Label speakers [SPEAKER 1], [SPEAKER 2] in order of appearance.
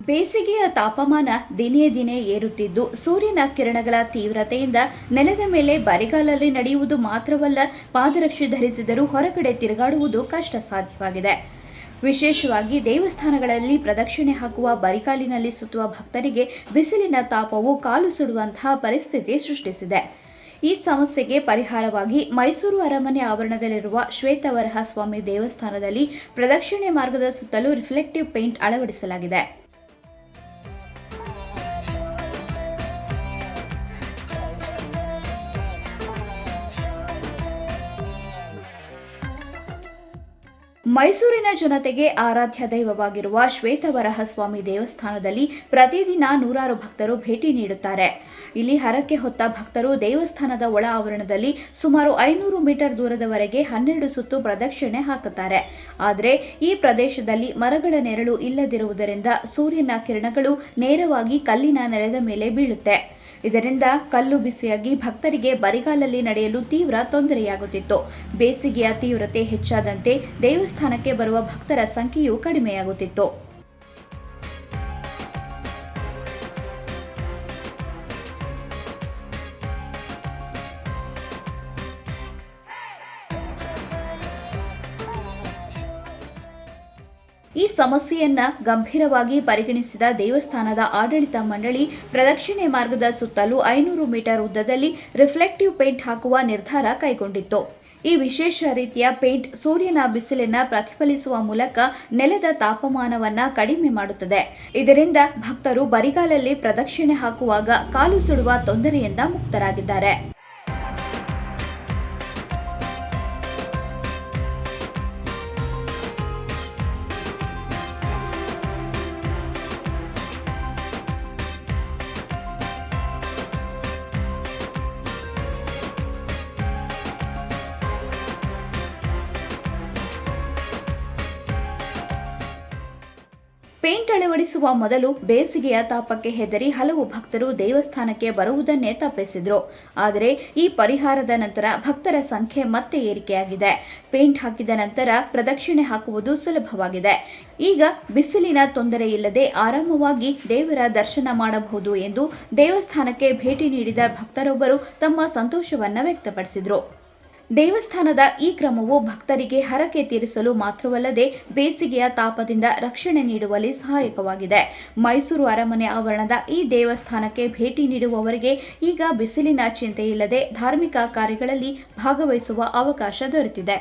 [SPEAKER 1] ಬೇಸಿಗೆಯ ತಾಪಮಾನ ದಿನೇ ದಿನೇ ಏರುತ್ತಿದ್ದು ಸೂರ್ಯನ ಕಿರಣಗಳ ತೀವ್ರತೆಯಿಂದ ನೆಲದ ಮೇಲೆ ಬರಿಗಾಲಲ್ಲಿ ನಡೆಯುವುದು ಮಾತ್ರವಲ್ಲ, ಪಾದರಕ್ಷೆ ಧರಿಸಿದರೂ ಹೊರಗಡೆ ತಿರುಗಾಡುವುದು ಕಷ್ಟ ಸಾಧ್ಯವಾಗಿದೆ. ವಿಶೇಷವಾಗಿ ದೇವಸ್ಥಾನಗಳಲ್ಲಿ ಪ್ರದಕ್ಷಿಣೆ ಹಾಕುವ ಬರಿಗಾಲಿನಲ್ಲಿ ಸುತ್ತುವ ಭಕ್ತರಿಗೆ ಬಿಸಿಲಿನ ತಾಪವು ಕಾಲು ಸುಡುವಂತಹ ಪರಿಸ್ಥಿತಿ ಸೃಷ್ಟಿಸಿದೆ. ಈ ಸಮಸ್ಯೆಗೆ ಪರಿಹಾರವಾಗಿ ಮೈಸೂರು ಅರಮನೆ ಆವರಣದಲ್ಲಿರುವ ಶ್ವೇತವರಹ ಸ್ವಾಮಿ ದೇವಸ್ಥಾನದಲ್ಲಿ ಪ್ರದಕ್ಷಿಣೆ ಮಾರ್ಗದ ಸುತ್ತಲೂ ರಿಫ್ಲೆಕ್ಟಿವ್ ಪೇಂಟ್ ಅಳವಡಿಸಲಾಗಿದೆ. ಮೈಸೂರಿನ ಜನತೆಗೆ ಆರಾಧ್ಯ ದೈವವಾಗಿರುವ ಶ್ವೇತವರಹ ಸ್ವಾಮಿ ದೇವಸ್ಥಾನದಲ್ಲಿ ಪ್ರತಿದಿನ ನೂರಾರು ಭಕ್ತರು ಭೇಟಿ ನೀಡುತ್ತಾರೆ. ಇಲ್ಲಿ ಹರಕೆ ಹೊತ್ತ ಭಕ್ತರು ದೇವಸ್ಥಾನದ ಒಳ ಆವರಣದಲ್ಲಿ ಸುಮಾರು 500 ಮೀಟರ್ ದೂರದವರೆಗೆ 12 ಸುತ್ತು ಪ್ರದಕ್ಷಿಣೆ ಹಾಕುತ್ತಾರೆ. ಆದರೆ ಈ ಪ್ರದೇಶದಲ್ಲಿ ಮರಗಳ ನೆರಳು ಇಲ್ಲದಿರುವುದರಿಂದ ಸೂರ್ಯನ ಕಿರಣಗಳು ನೇರವಾಗಿ ಕಲ್ಲಿನ ನೆಲದ ಮೇಲೆ ಬೀಳುತ್ತೆ. ಇದರಿಂದ ಕಲ್ಲು ಬಿಸಿಯಾಗಿ ಭಕ್ತರಿಗೆ ಬರಿಗಾಲಲ್ಲಿ ನಡೆಯಲು ತೀವ್ರ ತೊಂದರೆಯಾಗುತ್ತಿತ್ತು. ಬೇಸಿಗೆಯ ತೀವ್ರತೆ ಹೆಚ್ಚಾದಂತೆ ದೇವಸ್ಥಾನಕ್ಕೆ ಬರುವ ಭಕ್ತರ ಸಂಖ್ಯೆಯೂ ಕಡಿಮೆಯಾಗುತ್ತಿತ್ತು. ಈ ಸಮಸ್ಯೆಯನ್ನ ಗಂಭೀರವಾಗಿ ಪರಿಗಣಿಸಿದ ದೇವಸ್ಥಾನದ ಆಡಳಿತ ಮಂಡಳಿ ಪ್ರದಕ್ಷಿಣೆ ಮಾರ್ಗದ ಸುತ್ತಲೂ 500 ಮೀಟರ್ ಉದ್ದದಲ್ಲಿ ರಿಫ್ಲೆಕ್ಟಿವ್ ಪೇಂಟ್ ಹಾಕುವ ನಿರ್ಧಾರ ಕೈಗೊಂಡಿತ್ತು. ಈ ವಿಶೇಷ ರೀತಿಯ ಪೇಂಟ್ ಸೂರ್ಯನ ಬಿಸಿಲನ್ನ ಪ್ರತಿಫಲಿಸುವ ಮೂಲಕ ನೆಲದ ತಾಪಮಾನವನ್ನ ಕಡಿಮೆ ಮಾಡುತ್ತದೆ. ಇದರಿಂದ ಭಕ್ತರು ಬರಿಗಾಲಲ್ಲಿ ಪ್ರದಕ್ಷಿಣೆ ಹಾಕುವಾಗ ಕಾಲು ಸುಡುವ ತೊಂದರೆಯಿಂದ ಮುಕ್ತರಾಗಿದ್ದಾರೆ. ಪೇಂಟ್ ಅಳವಡಿಸುವ ಮೊದಲು ಬೇಸಿಗೆಯ ತಾಪಕ್ಕೆ ಹೆದರಿ ಹಲವು ಭಕ್ತರು ದೇವಸ್ಥಾನಕ್ಕೆ ಬರುವುದನ್ನೇ ತಪ್ಪಿಸಿದ್ರು. ಆದರೆ ಈ ಪರಿಹಾರದ ನಂತರ ಭಕ್ತರ ಸಂಖ್ಯೆ ಮತ್ತೆ ಏರಿಕೆಯಾಗಿದೆ. ಪೇಂಟ್ ಹಾಕಿದ ನಂತರ ಪ್ರದಕ್ಷಿಣೆ ಹಾಕುವುದು ಸುಲಭವಾಗಿದೆ. ಈಗ ಬಿಸಿಲಿನ ತೊಂದರೆ ಇಲ್ಲದೆ ಆರಾಮವಾಗಿ ದೇವರ ದರ್ಶನ ಮಾಡಬಹುದು ಎಂದು ದೇವಸ್ಥಾನಕ್ಕೆ ಭೇಟಿ ನೀಡಿದ ಭಕ್ತರೊಬ್ಬರು ತಮ್ಮ ಸಂತೋಷವನ್ನ ವ್ಯಕ್ತಪಡಿಸಿದರು. ದೇವಸ್ಥಾನದ ಈ ಕ್ರಮವು ಭಕ್ತರಿಗೆ ಹರಕೆ ತೀರಿಸಲು ಮಾತ್ರವಲ್ಲದೆ ಬೇಸಿಗೆಯ ತಾಪದಿಂದ ರಕ್ಷಣೆ ನೀಡುವಲ್ಲಿ ಸಹಾಯಕವಾಗಿದೆ. ಮೈಸೂರು ಅರಮನೆ ಆವರಣದ ಈ ದೇವಸ್ಥಾನಕ್ಕೆ ಭೇಟಿ ನೀಡುವವರಿಗೆ ಈಗ ಬಿಸಿಲಿನ ಚಿಂತೆ ಇಲ್ಲದೆ ಧಾರ್ಮಿಕ ಕಾರ್ಯಗಳಲ್ಲಿ ಭಾಗವಹಿಸುವ ಅವಕಾಶ ದೊರೆತಿದೆ.